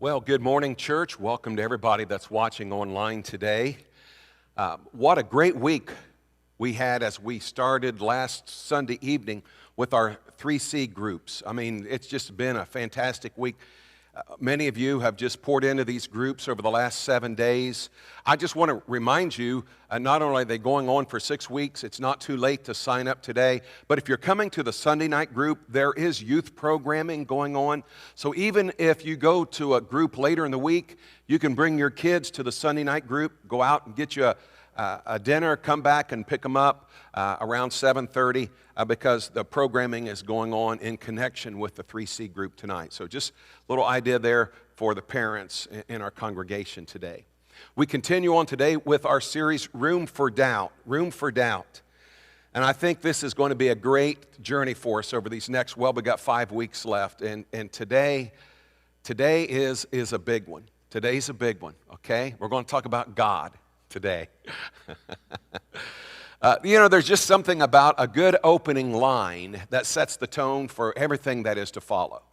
Well, good morning, church. Welcome to everybody that's watching online today. What a great week we had as we started last Sunday evening with our 3C groups. I mean, it's just been a fantastic week. Many of you have just poured into these groups over the last 7 days. I just want to remind you, not only are they going on for 6 weeks, it's not too late to sign up today, but if you're coming to the Sunday night group, there is youth programming going on. So even if you go to a group later in the week, you can bring your kids to the Sunday night group, go out and get you a dinner, come back and pick them up around 7:30 because the programming is going on in connection with the 3C group tonight. So just a little idea there for the parents in our congregation today. We continue on today with our series, Room for Doubt. Room for Doubt. And I think this is going to be a great journey for us over these next, well, we got 5 weeks left. And today is a big one. Today's a big one, okay? We're going to talk about God today. There's just something about a good opening line that sets the tone for everything that is to follow.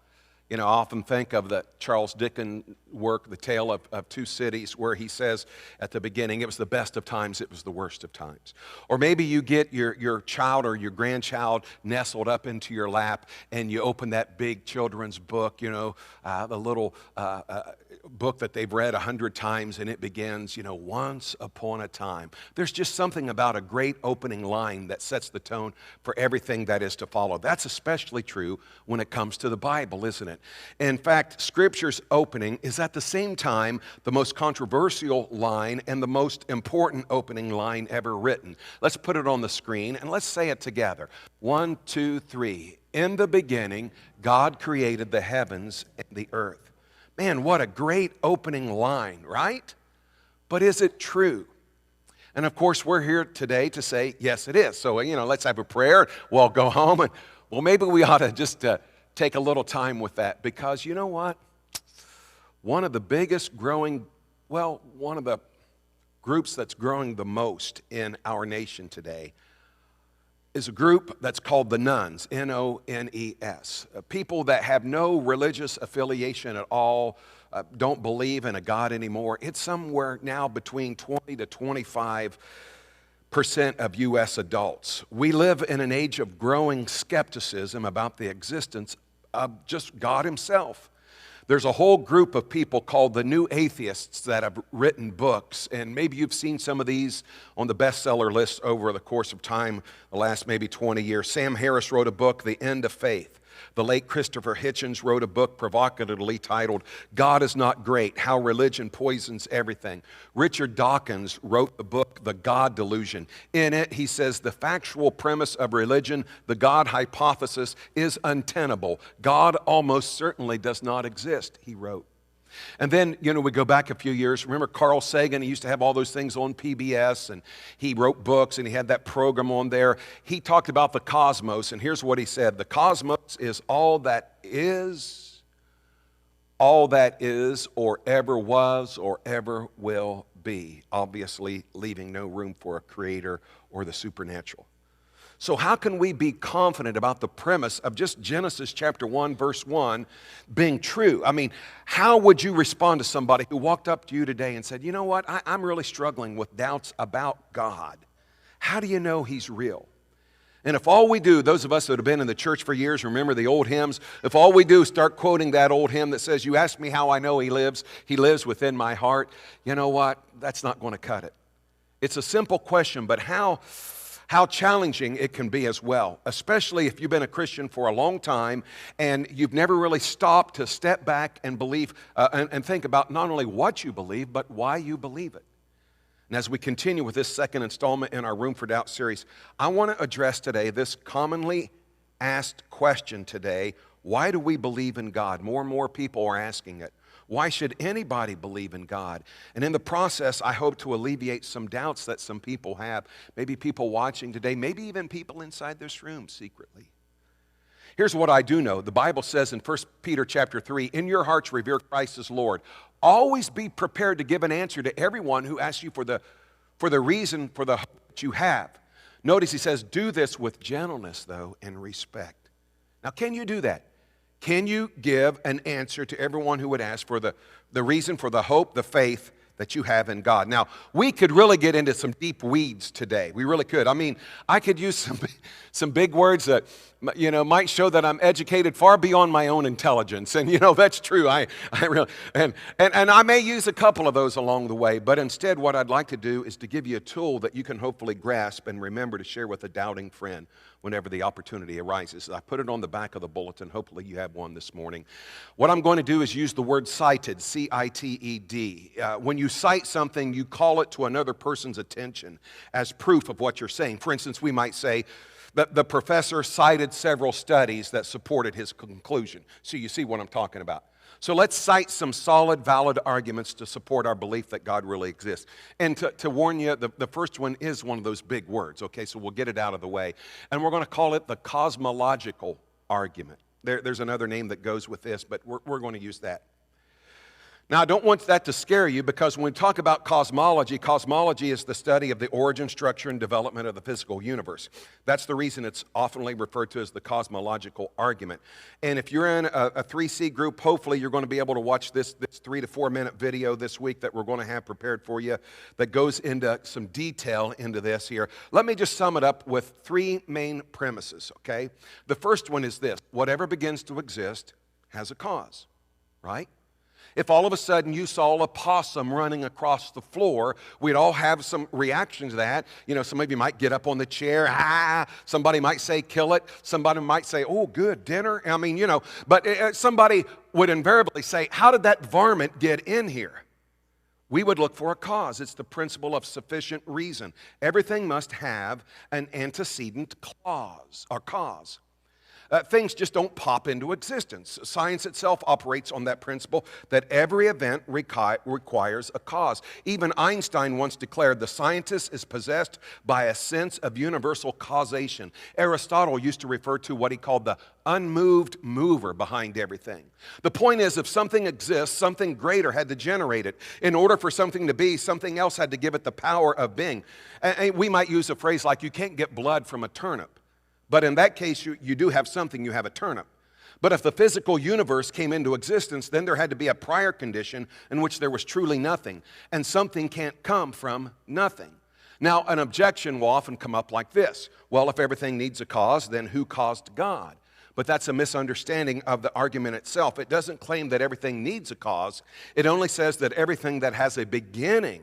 I often think of the Charles Dickens work, The Tale of Two Cities, where he says at the beginning, it was the best of times, it was the worst of times. Or maybe you get your child or your grandchild nestled up into your lap and you open that big children's book, the little book that they've read 100 times, and it begins, once upon a time. There's just something about a great opening line that sets the tone for everything that is to follow. That's especially true when it comes to the Bible, isn't it? In fact, Scripture's opening is at the same time the most controversial line and the most important opening line ever written. Let's put it on the screen and let's say it together. 1, 2, 3. In the beginning, God created the heavens and the earth. Man, what a great opening line, right? But is it true? And of course, we're here today to say, yes, it is. So, let's have a prayer. We'll go home and, maybe we ought to just take a little time with that, because you know what? One of the groups that's growing the most in our nation today is a group that's called the Nones, N-O-N-E-S. People that have no religious affiliation at all, don't believe in a God anymore. It's somewhere now between 20 to 25% of U.S. adults. We live in an age of growing skepticism about the existence of just God himself. There's a whole group of people called the New Atheists that have written books, and maybe you've seen some of these on the bestseller list over the course of time, the last maybe 20 years. Sam Harris wrote a book, The End of Faith. The late Christopher Hitchens wrote a book provocatively titled, God is Not Great, How Religion Poisons Everything. Richard Dawkins wrote the book, The God Delusion. In it, he says, the factual premise of religion, the God hypothesis, is untenable. God almost certainly does not exist, he wrote. And then, we go back a few years. Remember Carl Sagan? He used to have all those things on PBS, and he wrote books, and he had that program on there. He talked about the cosmos, and here's what he said. The cosmos is all that is, or ever was, or ever will be. Obviously, leaving no room for a creator or the supernatural. So how can we be confident about the premise of just Genesis chapter 1, verse 1 being true? I mean, how would you respond to somebody who walked up to you today and said, you know what, I'm really struggling with doubts about God. How do you know he's real? And if all we do, those of us that have been in the church for years, remember the old hymns, if all we do is start quoting that old hymn that says, you ask me how I know he lives within my heart, you know what, that's not going to cut it. It's a simple question, but how challenging it can be as well, especially if you've been a Christian for a long time and you've never really stopped to step back and believe and think about not only what you believe, but why you believe it. And as we continue with this second installment in our Room for Doubt series, I want to address today this commonly asked question today: why do we believe in God? More and more people are asking it. Why should anybody believe in God? And in the process, I hope to alleviate some doubts that some people have. Maybe people watching today, maybe even people inside this room secretly. Here's what I do know. The Bible says in 1 Peter chapter 3, in your hearts revere Christ as Lord. Always be prepared to give an answer to everyone who asks you for the reason for the hope that you have. Notice he says, do this with gentleness, though, and respect. Now, can you do that? Can you give an answer to everyone who would ask for the reason for the hope, the faith that you have in God? Now, we could really get into some deep weeds today. We really could. I mean, I could use some big words that, might show that I'm educated far beyond my own intelligence. And, that's true. I really, and I may use a couple of those along the way. But instead, what I'd like to do is to give you a tool that you can hopefully grasp and remember to share with a doubting friend whenever the opportunity arises. I put it on the back of the bulletin. Hopefully you have one this morning. What I'm going to do is use the word cited, C-I-T-E-D. When you cite something, you call it to another person's attention as proof of what you're saying. For instance, we might say that the professor cited several studies that supported his conclusion. So you see what I'm talking about. So let's cite some solid, valid arguments to support our belief that God really exists. And to warn you, the first one is one of those big words, okay? So we'll get it out of the way. And we're going to call it the cosmological argument. There's another name that goes with this, but we're going to use that. Now, I don't want that to scare you, because when we talk about cosmology is the study of the origin, structure, and development of the physical universe. That's the reason it's oftenly referred to as the cosmological argument. And if you're in a 3C group, hopefully you're going to be able to watch this 3 to 4 minute video this week that we're going to have prepared for you that goes into some detail into this here. Let me just sum it up with 3 main premises, okay? The first one is this: whatever begins to exist has a cause, right? If all of a sudden you saw a possum running across the floor, we'd all have some reaction to that. Some of you might get up on the chair, somebody might say, kill it. Somebody might say, oh, good, dinner. I mean, but somebody would invariably say, how did that varmint get in here? We would look for a cause. It's the principle of sufficient reason. Everything must have an antecedent clause or cause. Things just don't pop into existence. Science itself operates on that principle that every event requires a cause. Even Einstein once declared the scientist is possessed by a sense of universal causation. Aristotle used to refer to what he called the unmoved mover behind everything. The point is, if something exists, something greater had to generate it. In order for something to be, something else had to give it the power of being. And we might use a phrase like, you can't get blood from a turnip. But in that case, you do have something, you have a turnip. But if the physical universe came into existence, then there had to be a prior condition in which there was truly nothing. And something can't come from nothing. Now, an objection will often come up like this: well, if everything needs a cause, then who caused God? But that's a misunderstanding of the argument itself. It doesn't claim that everything needs a cause. It only says that everything that has a beginning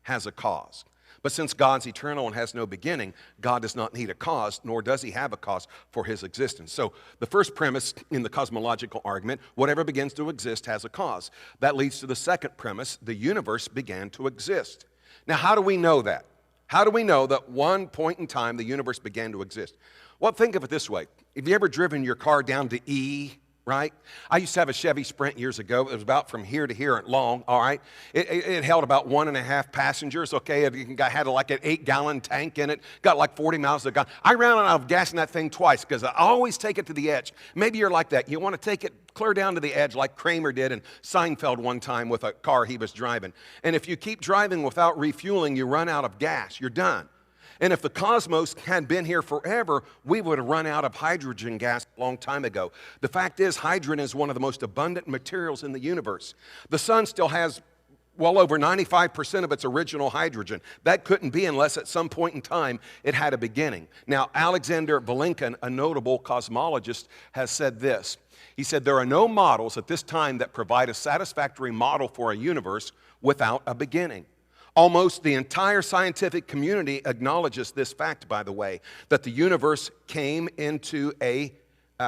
has a cause. But since God's eternal and has no beginning, God does not need a cause, nor does he have a cause for his existence. So the first premise in the cosmological argument, whatever begins to exist has a cause. That leads to the second premise: the universe began to exist. Now, how do we know that? How do we know that one point in time the universe began to exist? Well, think of it this way. Have you ever driven your car down to E? Right? I used to have a Chevy Sprint years ago. It was about from here to here long, all right? It held about 1.5 passengers, okay? It had like an 8-gallon tank in it, got like 40 miles a gallon. I ran out of gas in that thing twice because I always take it to the edge. Maybe you're like that. You want to take it clear down to the edge like Kramer did in Seinfeld one time with a car he was driving. And if you keep driving without refueling, you run out of gas. You're done. And if the cosmos had been here forever, we would have run out of hydrogen gas a long time ago. The fact is, hydrogen is one of the most abundant materials in the universe. The sun still has well over 95% of its original hydrogen. That couldn't be unless at some point in time it had a beginning. Now, Alexander Vilenkin, a notable cosmologist, has said this. He said, there are no models at this time that provide a satisfactory model for a universe without a beginning. Almost the entire scientific community acknowledges this fact, by the way, that the universe came into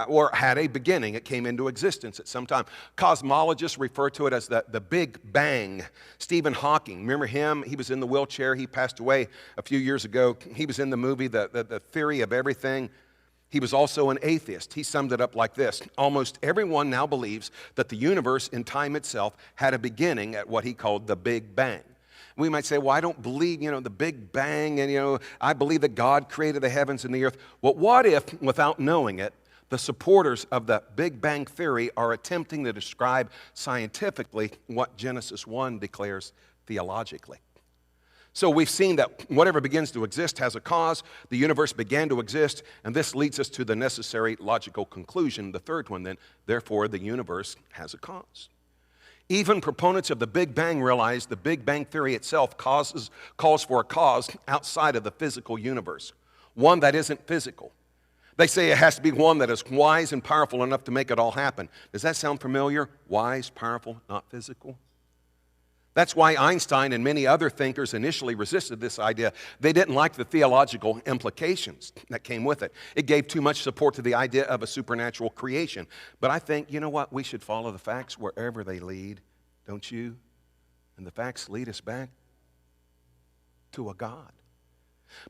or had a beginning. It came into existence at some time. Cosmologists refer to it as the Big Bang. Stephen Hawking, remember him? He was in the wheelchair. He passed away a few years ago. He was in the movie, The Theory of Everything. He was also an atheist. He summed it up like this: almost everyone now believes that the universe in time itself had a beginning at what he called the Big Bang. We might say, well, I don't believe, the Big Bang, and, I believe that God created the heavens and the earth. Well, what if, without knowing it, the supporters of the Big Bang theory are attempting to describe scientifically what Genesis 1 declares theologically? So we've seen that whatever begins to exist has a cause. The universe began to exist, and this leads us to the necessary logical conclusion, the third one then, therefore the universe has a cause. Even proponents of the Big Bang realize the Big Bang theory itself calls for a cause outside of the physical universe, one that isn't physical. They say it has to be one that is wise and powerful enough to make it all happen. Does that sound familiar? Wise, powerful, not physical? That's why Einstein and many other thinkers initially resisted this idea. They didn't like the theological implications that came with it. It gave too much support to the idea of a supernatural creation. But I think, you know what? We should follow the facts wherever they lead, don't you? And the facts lead us back to a God.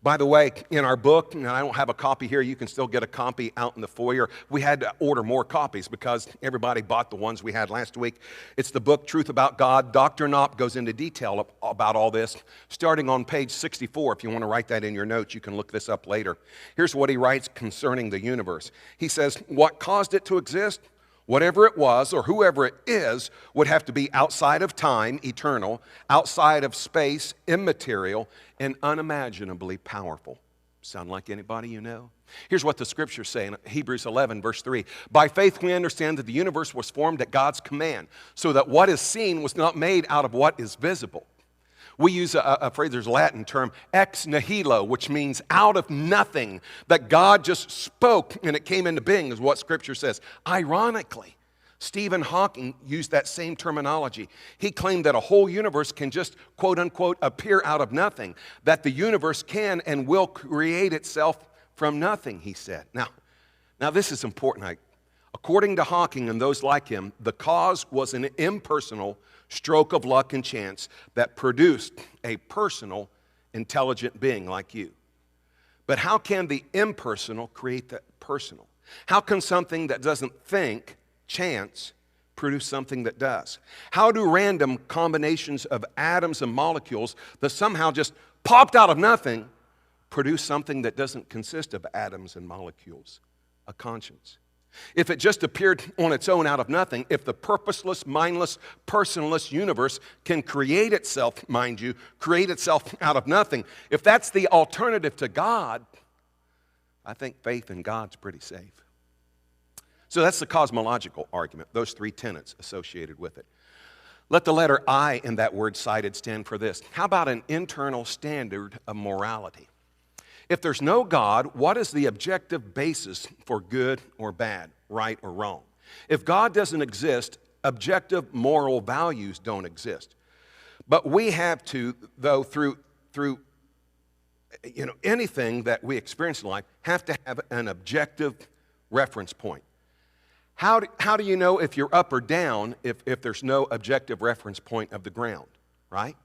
By the way, in our book, and I don't have a copy here, you can still get a copy out in the foyer. We had to order more copies because everybody bought the ones we had last week. It's the book, Truth About God. Dr. Knopp goes into detail about all this, starting on page 64. If you want to write that in your notes, you can look this up later. Here's what he writes concerning the universe. He says, what caused it to exist? Whatever it was, or whoever it is, would have to be outside of time, eternal, outside of space, immaterial, and unimaginably powerful. Sound like anybody you know? Here's what the scriptures say in Hebrews 11, verse 3. By faith we understand that the universe was formed at God's command, so that what is seen was not made out of what is visible. We use a phrase, there's a Latin term, ex nihilo, which means out of nothing, that God just spoke and it came into being, is what Scripture says. Ironically, Stephen Hawking used that same terminology. He claimed that a whole universe can just, quote unquote, appear out of nothing, that the universe can and will create itself from nothing, he said. Now this is important. According to Hawking and those like him, the cause was an impersonal stroke of luck and chance that produced a personal, intelligent being like you. But how can the impersonal create the personal? How can something that doesn't think, chance, produce something that does? How do random combinations of atoms and molecules that somehow just popped out of nothing produce something that doesn't consist of atoms and molecules? A conscience. If it just appeared on its own out of nothing, if the purposeless, mindless, personless universe can create itself, mind you, create itself out of nothing, if that's the alternative to God, I think faith in God's pretty safe. So that's the cosmological argument, those three tenets associated with it. Let the letter I in that word cited stand for this. How about an internal standard of morality? If there's no God, what is the objective basis for good or bad, right or wrong? If God doesn't exist, objective moral values don't exist. But we have to, though, through anything that we experience in life, have to have an objective reference point. How do you know if you're up or down if there's no objective reference point of the ground, right?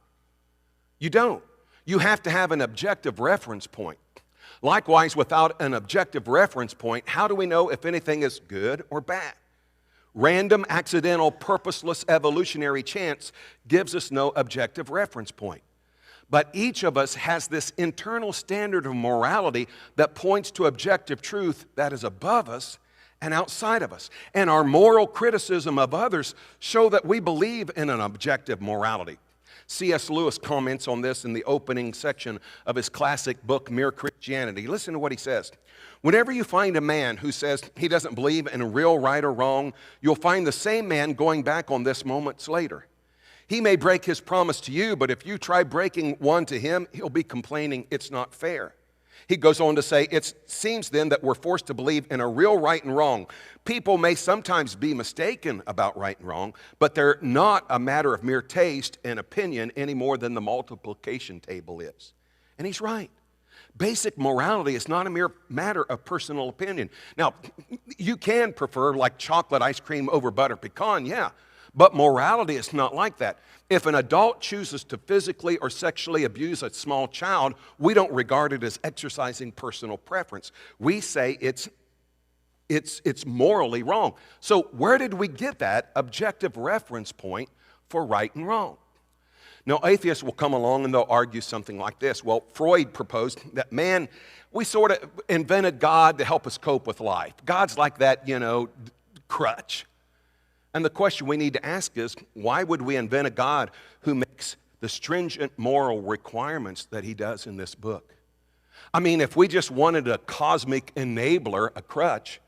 You don't. You have to have an objective reference point. Likewise, without an objective reference point, how do we know if anything is good or bad? Random, accidental, purposeless, evolutionary chance gives us no objective reference point. But each of us has this internal standard of morality that points to objective truth that is above us and outside of us. And our moral criticism of others show that we believe in an objective morality. C.S. Lewis comments on this in the opening section of his classic book, Mere Christianity. Listen to what he says. Whenever you find a man who says he doesn't believe in a real right or wrong, you'll find the same man going back on this moments later. He may break his promise to you, but if you try breaking one to him, he'll be complaining it's not fair. He goes on to say, it seems then that we're forced to believe in a real right and wrong. People may sometimes be mistaken about right and wrong, but they're not a matter of mere taste and opinion any more than the multiplication table is. And he's right. Basic morality is not a mere matter of personal opinion. Now, you can prefer like chocolate ice cream over butter pecan, yeah. But morality is not like that. If an adult chooses to physically or sexually abuse a small child, we don't regard it as exercising personal preference. We say it's morally wrong. So where did we get that objective reference point for right and wrong? Now, atheists will come along and they'll argue something like this. Well, Freud proposed that we sort of invented God to help us cope with life. God's like that, crutch. And the question we need to ask is, why would we invent a God who makes the stringent moral requirements that he does in this book. I mean, if we just wanted a cosmic enabler, a crutch,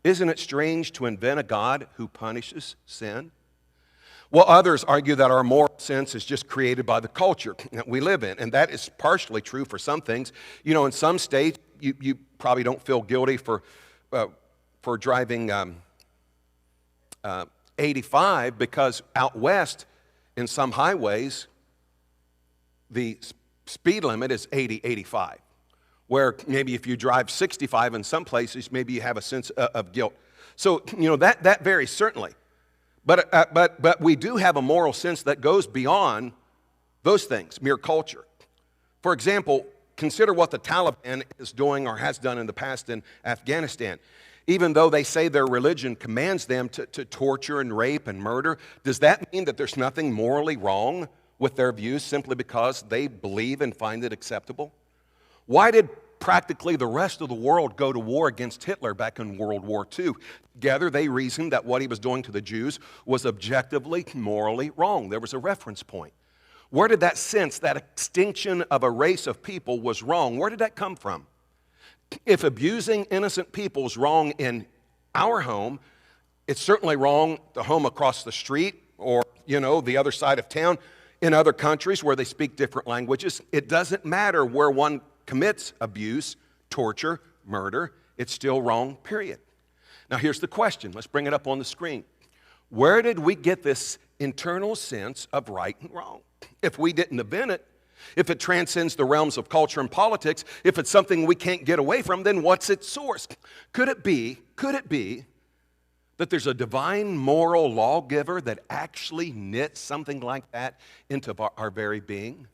isn't it strange to invent a God who punishes sin? Well, others argue that our moral sense is just created by the culture that we live in, and that is partially true for some things. You know, in some states, you probably don't feel guilty for driving 85 because out west in some highways, the speed limit is 80, 85. Where maybe if you drive 65 in some places, maybe you have a sense of guilt. So, you know, that varies certainly. But we do have a moral sense that goes beyond those things, mere culture. For example, consider what the Taliban is doing or has done in the past in Afghanistan. Even though they say their religion commands them to torture and rape and murder, does that mean that there's nothing morally wrong with their views simply because they believe and find it acceptable? Why did practically the rest of the world go to war against Hitler back in World War II? Together, they reasoned that what he was doing to the Jews was objectively, morally wrong. There was a reference point. Where did that sense, that extinction of a race of people was wrong, where did that come from? If abusing innocent people is wrong in our home, it's certainly wrong the home across the street or, you know, the other side of town. In other countries where they speak different languages, it doesn't matter where one commits abuse, torture, murder, it's still wrong, period. Now here's the question. Let's bring it up on the screen. Where did we get this internal sense of right and wrong? If we didn't invent it, if it transcends the realms of culture and politics, if it's something we can't get away from, then what's its source? Could it be that there's a divine moral lawgiver that actually knits something like that into our very being?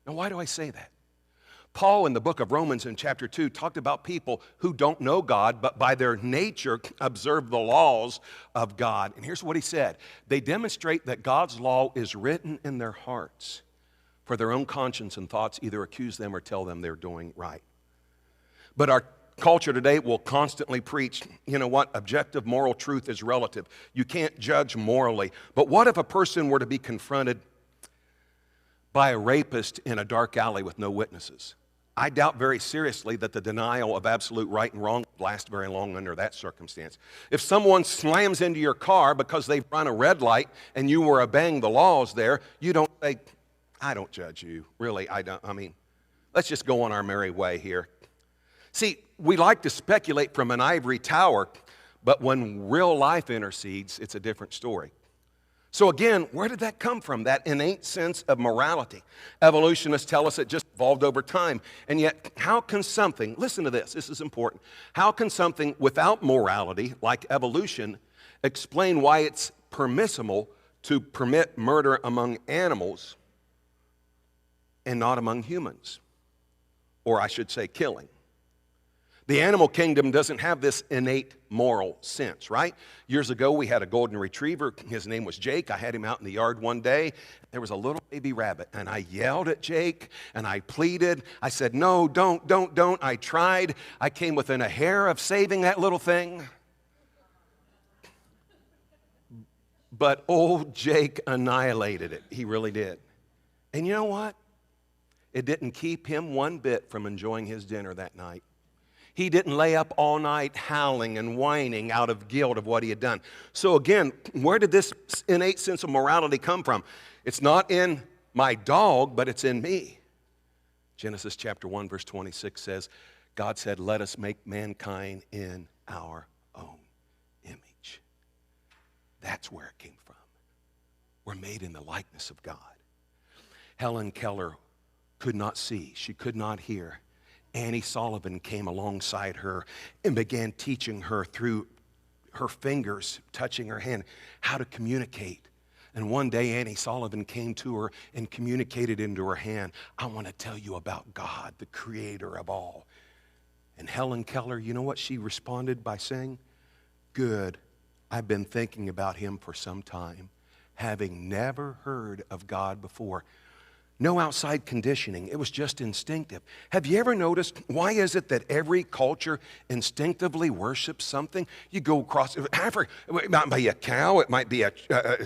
Now, why do I say that? Paul in the book of Romans in chapter 2 talked about people who don't know God, but by their nature observe the laws of God. And here's what he said. They demonstrate that God's law is written in their hearts, for their own conscience and thoughts either accuse them or tell them they're doing right. But our culture today will constantly preach, you know what, objective moral truth is relative. You can't judge morally. But what if a person were to be confronted by a rapist in a dark alley with no witnesses? I doubt very seriously that the denial of absolute right and wrong would last very long under that circumstance. If someone slams into your car because they've run a red light and you were obeying the laws there, you don't say, I don't judge you. Really, I don't. I mean, let's just go on our merry way here. See, we like to speculate from an ivory tower, but when real life intercedes, it's a different story. So again, where did that come from, that innate sense of morality? Evolutionists tell us it just evolved over time. And yet, how can something, listen to this is important, how can something without morality, like evolution, explain why it's permissible to permit murder among animals and not among humans? Or I should say killing. The animal kingdom doesn't have this innate moral sense, right? Years ago, we had a golden retriever. His name was Jake. I had him out in the yard one day. There was a little baby rabbit, and I yelled at Jake, and I pleaded. I said, no, don't. I tried. I came within a hair of saving that little thing. But old Jake annihilated it. He really did. And you know what? It didn't keep him one bit from enjoying his dinner that night. He didn't lay up all night howling and whining out of guilt of what he had done. So again, where did this innate sense of morality come from? It's not in my dog, but it's in me. Genesis chapter 1, verse 26 says, God said, let us make mankind in our own image. That's where it came from. We're made in the likeness of God. Helen Keller could not see. She could not hear. Annie Sullivan came alongside her and began teaching her through her fingers, touching her hand, how to communicate. And one day Annie Sullivan came to her and communicated into her hand, I want to tell you about God, the creator of all. And Helen Keller, you know what she responded by saying? Good, I've been thinking about him for some time, having never heard of God before. No outside conditioning. It was just instinctive. Have you ever noticed, why is it that every culture instinctively worships something? You go across Africa, it might be a cow, it might be a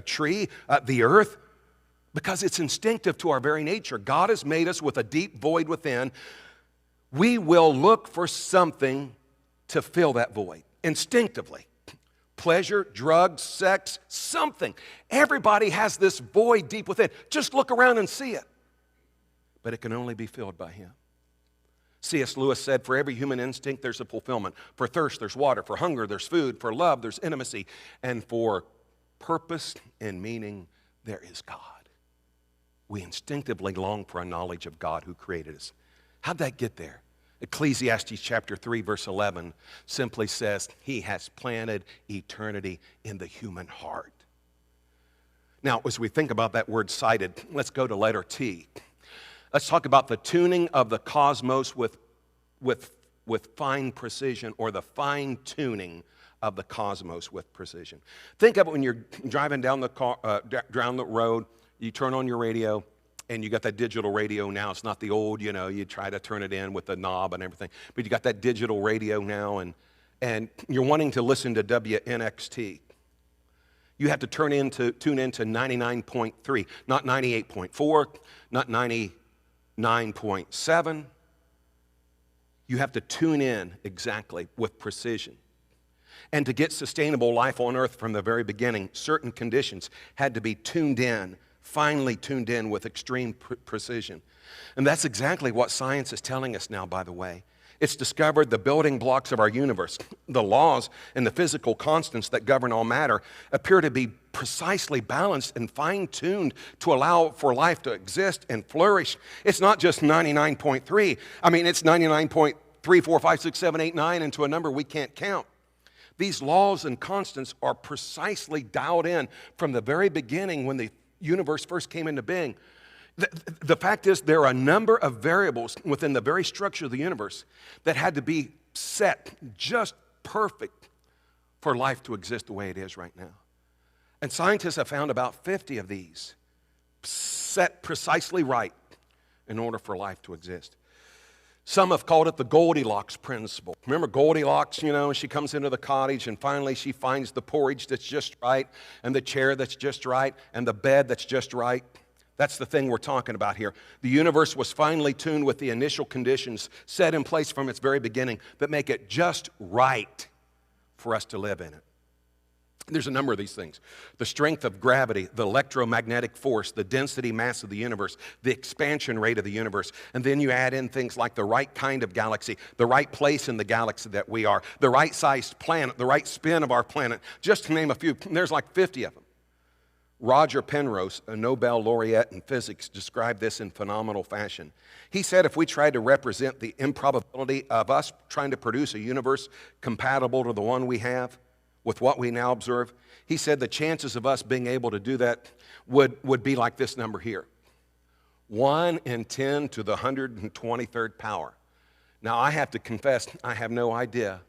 tree, the earth. because it's instinctive to our very nature. God has made us with a deep void within. We will look for something to fill that void instinctively. Pleasure, drugs, sex, something. Everybody has this void deep within. Just look around and see it. But it can only be filled by Him. C.S. Lewis said, for every human instinct, there's a fulfillment. For thirst, there's water. For hunger, there's food. For love, there's intimacy. And for purpose and meaning, there is God. We instinctively long for a knowledge of God who created us. How'd that get there? Ecclesiastes chapter 3, verse 11 simply says, He has planted eternity in the human heart. Now, as we think about that word cited, let's go to letter T. Let's talk about the tuning of the cosmos with fine precision, or the fine tuning of the cosmos with precision. Think of it when you're driving down the road, you turn on your radio, and you got that digital radio now. It's not the old, you try to turn it in with the knob and everything. But you got that digital radio now, and you're wanting to listen to WNXT. You have to tune into 99.3, not 98.4, not 99.7. You have to tune in exactly with precision. And to get sustainable life on earth from the very beginning, certain conditions had to be tuned in, finely tuned in with extreme precision. And that's exactly what science is telling us now, by the way. It's discovered the building blocks of our universe, the laws and the physical constants that govern all matter, appear to be precisely balanced and fine-tuned to allow for life to exist and flourish. It's not just 99.3. It's 99.3, 4, 5, 6, 7, 8, 9, and to a number we can't count. These laws and constants are precisely dialed in from the very beginning when the universe first came into being. The fact is, there are a number of variables within the very structure of the universe that had to be set just perfect for life to exist the way it is right now. And scientists have found about 50 of these set precisely right in order for life to exist. Some have called it the Goldilocks Principle. Remember Goldilocks, she comes into the cottage and finally she finds the porridge that's just right, and the chair that's just right, and the bed that's just right. That's the thing we're talking about here. The universe was finally tuned with the initial conditions set in place from its very beginning that make it just right for us to live in it. There's a number of these things. The strength of gravity, the electromagnetic force, the density mass of the universe, the expansion rate of the universe. And then you add in things like the right kind of galaxy, the right place in the galaxy that we are, the right sized planet, the right spin of our planet, just to name a few. There's like 50 of them. Roger Penrose, a Nobel laureate in physics, described this in phenomenal fashion. He said if we tried to represent the improbability of us trying to produce a universe compatible to the one we have, with what we now observe, he said the chances of us being able to do that would be like this number here. 1 in 10 to the 123rd power. Now, I have to confess, I have no idea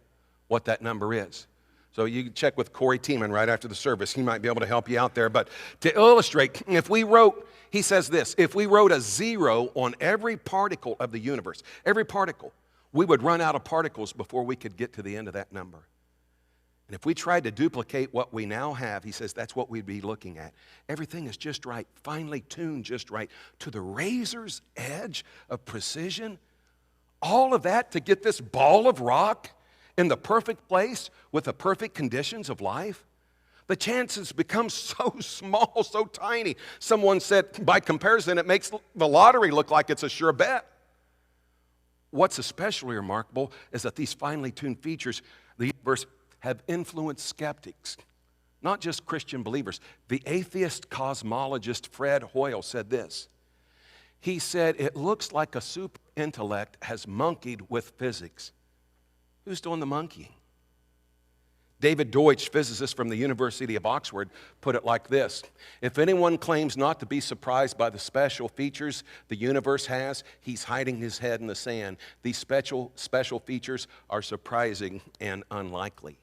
what that number is. So you can check with Corey Tiemann right after the service. He might be able to help you out there. But to illustrate, if we wrote, he says this, if we wrote a 0 on every particle of the universe, every particle, we would run out of particles before we could get to the end of that number. And if we tried to duplicate what we now have, he says that's what we'd be looking at. Everything is just right, finely tuned just right, to the razor's edge of precision. All of that to get this ball of rock in the perfect place with the perfect conditions of life. The chances become so small, so tiny. Someone said, by comparison, it makes the lottery look like it's a sure bet. What's especially remarkable is that these finely tuned features, the universe, have influenced skeptics, not just Christian believers. The atheist cosmologist Fred Hoyle said this. He said, it looks like a super intellect has monkeyed with physics. Who's doing the monkeying? David Deutsch, physicist from the University of Oxford, put it like this. If anyone claims not to be surprised by the special features the universe has, he's hiding his head in the sand. These special features are surprising and unlikely.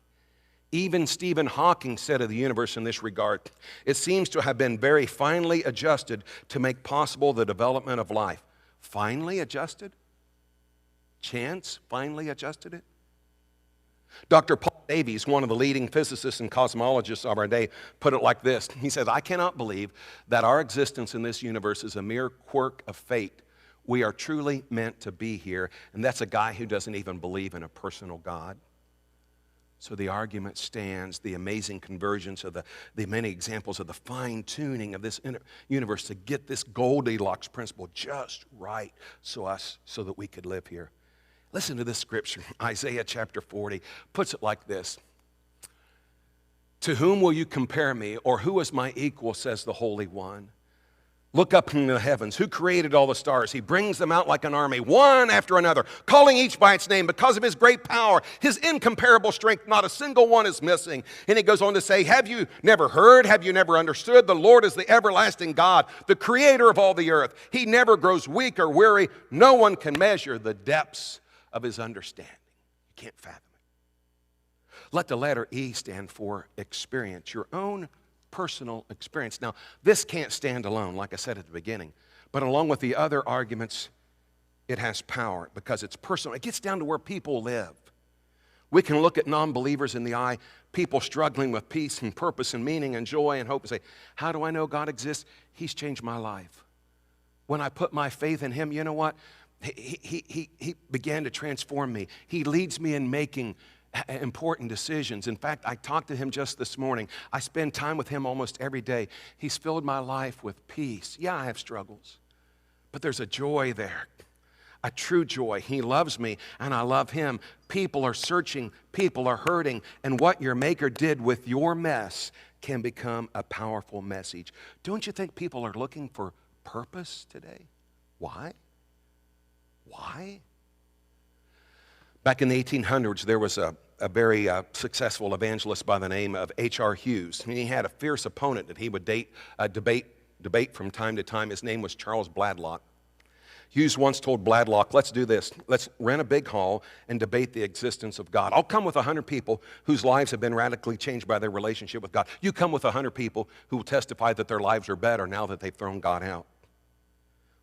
Even Stephen Hawking said of the universe in this regard, it seems to have been very finely adjusted to make possible the development of life. Finely adjusted? Chance finely adjusted it? Dr. Paul Davies, one of the leading physicists and cosmologists of our day, put it like this. He says, I cannot believe that our existence in this universe is a mere quirk of fate. We are truly meant to be here. And that's a guy who doesn't even believe in a personal God. So the argument stands, the amazing convergence of the many examples of the fine-tuning of this universe to get this Goldilocks principle just right so that we could live here. Listen to this scripture. Isaiah chapter 40 puts it like this. To whom will you compare me, or who is my equal, says the Holy One. Look up in the heavens. Who created all the stars? He brings them out like an army, one after another, calling each by its name because of his great power, his incomparable strength. Not a single one is missing. And he goes on to say, have you never heard? Have you never understood? The Lord is the everlasting God, the creator of all the earth. He never grows weak or weary. No one can measure the depths of his understanding. You can't fathom it. Let the letter E stand for experience, your own personal experience. Now, this can't stand alone, like I said at the beginning, but along with the other arguments, it has power because it's personal. It gets down to where people live. We can look at non-believers in the eye, people struggling with peace and purpose and meaning and joy and hope, and say, how do I know God exists? He's changed my life. When I put my faith in him, you know what? He began to transform me. He leads me in making important decisions. In fact, I talked to him just this morning. I spend time with him almost every day. He's filled my life with peace. Yeah, I have struggles, but there's a joy there, a true joy. He loves me, and I love him. People are searching, people are hurting, and what your Maker did with your mess can become a powerful message. Don't you think people are looking for purpose today? Why? Why? Back in the 1800s, there was a very successful evangelist by the name of H.R. Hughes. And he had a fierce opponent that he would debate from time to time. His name was Charles Bladlock. Hughes once told Bladlock, let's do this. Let's rent a big hall and debate the existence of God. I'll come with 100 people whose lives have been radically changed by their relationship with God. You come with 100 people who will testify that their lives are better now that they've thrown God out.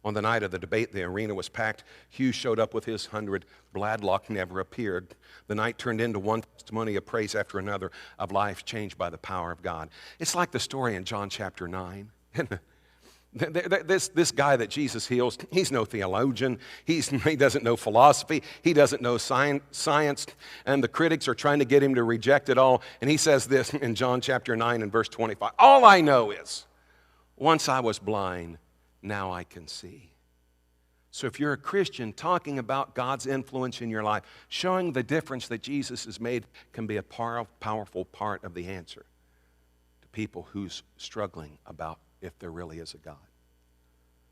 On the night of the debate, the arena was packed. Hughes showed up with his 100. Bladlock never appeared. The night turned into one testimony of praise after another of life changed by the power of God. It's like the story in John chapter 9. This guy that Jesus heals, he's no theologian. He doesn't know philosophy. He doesn't know science. And the critics are trying to get him to reject it all. And he says this in John chapter 9 and verse 25. All I know is, once I was blind, now I can see. So if you're a Christian, talking about God's influence in your life, showing the difference that Jesus has made can be a powerful part of the answer to people who's struggling about if there really is a God.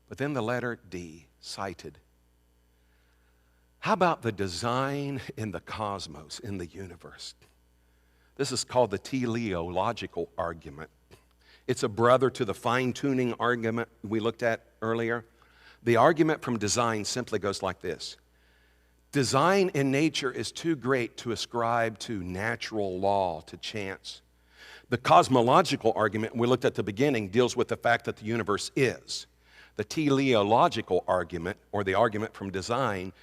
But then the letter D, cited. How about the design in the cosmos, in the universe? This is called the teleological argument. It's a brother to the fine-tuning argument we looked at earlier. The argument from design simply goes like this. Design in nature is too great to ascribe to natural law, to chance. The cosmological argument we looked at the beginning deals with the fact that the universe is. The teleological argument, or the argument from design,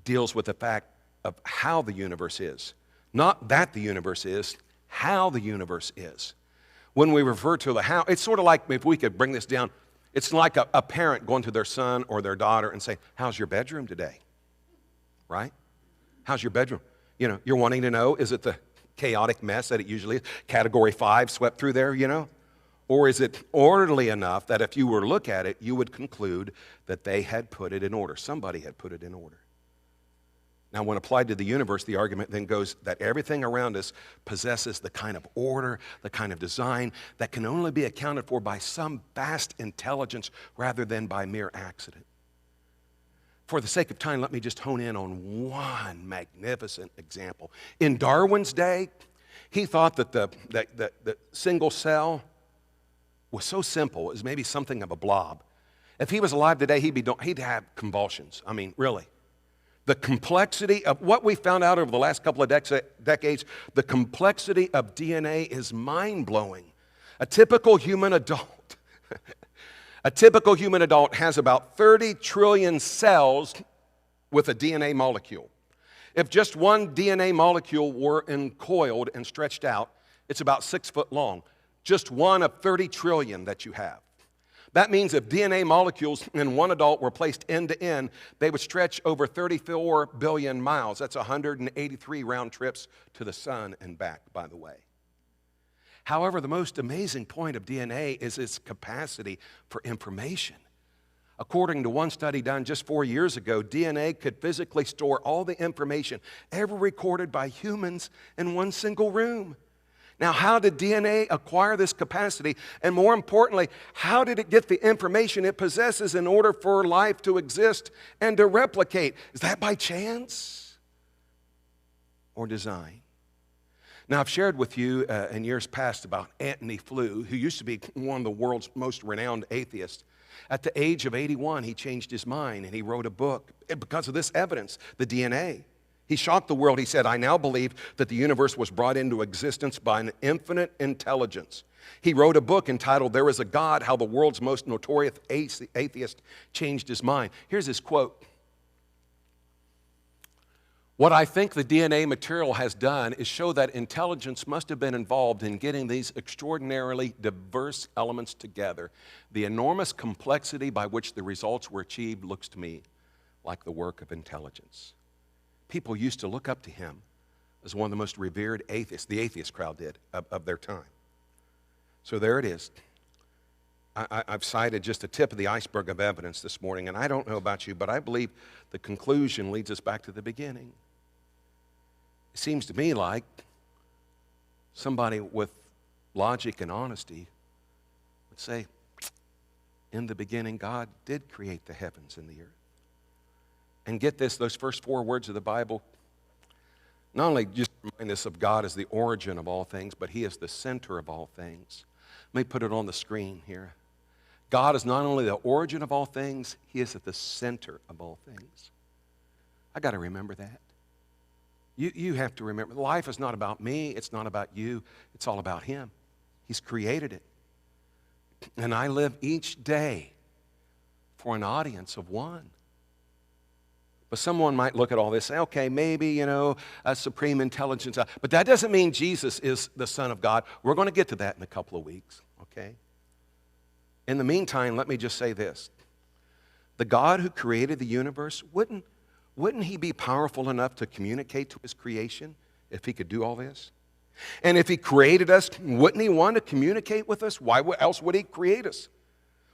deals with the fact of how the universe is. Not that the universe is, how the universe is. When we refer to the how, it's sort of like, if we could bring this down, it's like a parent going to their son or their daughter and saying, how's your bedroom today? Right? How's your bedroom? You know, you're wanting to know, is it the chaotic mess that it usually is? Category 5 swept through there, you know? Or is it orderly enough that if you were to look at it, you would conclude that they had put it in order. Somebody had put it in order. Now, when applied to the universe, the argument then goes that everything around us possesses the kind of order, the kind of design that can only be accounted for by some vast intelligence rather than by mere accident. For the sake of time, let me just hone in on one magnificent example. In Darwin's day, he thought that the single cell was so simple, it was maybe something of a blob. If he was alive today, he'd have convulsions. I mean, really. The complexity of what we found out over the last couple of decades, the complexity of DNA is mind-blowing. A typical human adult has about 30 trillion cells with a DNA molecule. If just one DNA molecule were encoiled and stretched out, it's about 6 foot long. Just one of 30 trillion that you have. That means if DNA molecules in one adult were placed end to end, they would stretch over 34 billion miles. That's 183 round trips to the sun and back, by the way. However, the most amazing point of DNA is its capacity for information. According to one study done just 4 years ago, DNA could physically store all the information ever recorded by humans in one single room. Now, how did DNA acquire this capacity? And more importantly, how did it get the information it possesses in order for life to exist and to replicate? Is that by chance or design? Now, I've shared with you in years past about Antony Flew, who used to be one of the world's most renowned atheists. At the age of 81, he changed his mind and he wrote a book because of this evidence, the DNA. He shocked the world. He said, I now believe that the universe was brought into existence by an infinite intelligence. He wrote a book entitled, There is a God, How the World's Most Notorious Atheist Changed His Mind. Here's his quote. What I think the DNA material has done is show that intelligence must have been involved in getting these extraordinarily diverse elements together. The enormous complexity by which the results were achieved looks to me like the work of intelligence. People used to look up to him as one of the most revered atheists, the atheist crowd did, of their time. So there it is. I've cited just the tip of the iceberg of evidence this morning, and I don't know about you, but I believe the conclusion leads us back to the beginning. It seems to me like somebody with logic and honesty would say, in the beginning, God did create the heavens and the earth. And get this, those first 4 words of the Bible not only just remind us of God as the origin of all things, but he is the center of all things. Let me put it on the screen here. God is not only the origin of all things, he is at the center of all things. I got to remember that. You have to remember, life is not about me, it's not about you, it's all about him. He's created it. And I live each day for an audience of one. But someone might look at all this and say, okay, maybe, a supreme intelligence. But that doesn't mean Jesus is the Son of God. We're going to get to that in a couple of weeks, okay? In the meantime, let me just say this. The God who created the universe, wouldn't he be powerful enough to communicate to his creation if he could do all this? And if he created us, wouldn't he want to communicate with us? Why else would he create us?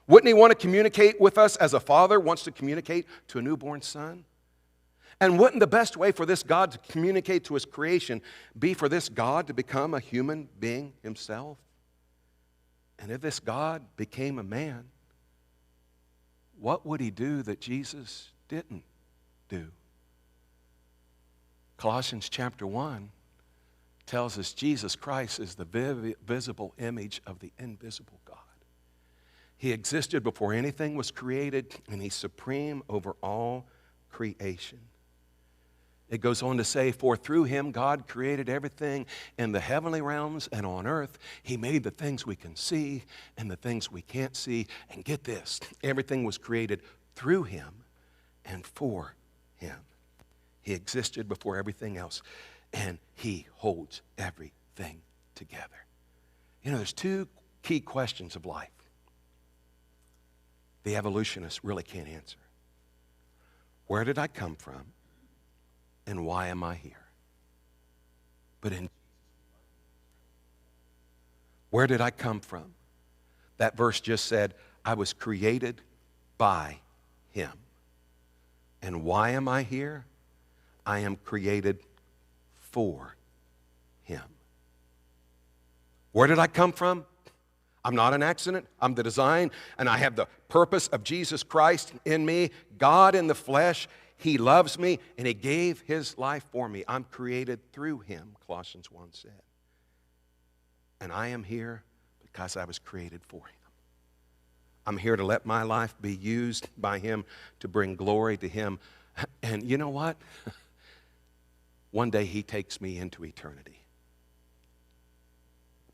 Wouldn't he want to communicate with us as a father wants to communicate to a newborn son? And wouldn't the best way for this God to communicate to his creation be for this God to become a human being himself? And if this God became a man, what would he do that Jesus didn't do? Colossians chapter 1 tells us Jesus Christ is the visible image of the invisible God. He existed before anything was created, and he's supreme over all creation. It goes on to say, for through him God created everything in the heavenly realms and on earth. He made the things we can see and the things we can't see. And get this, everything was created through him and for him. He existed before everything else, and he holds everything together. There's 2 key questions of life the evolutionists really can't answer. Where did I come from? And why am I here? But where did I come from? That verse just said, I was created by him. And why am I here? I am created for him. Where did I come from? I'm not an accident. I'm the design, and I have the purpose of Jesus Christ in me, God in the flesh. He loves me, and he gave his life for me. I'm created through him, Colossians 1 said. And I am here because I was created for him. I'm here to let my life be used by him to bring glory to him. And you know what? One day he takes me into eternity.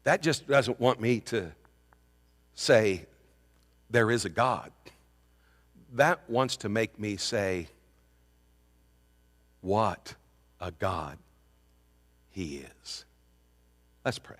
That just doesn't want me to say there is a God. That wants to make me say, what a God He is. Let's pray.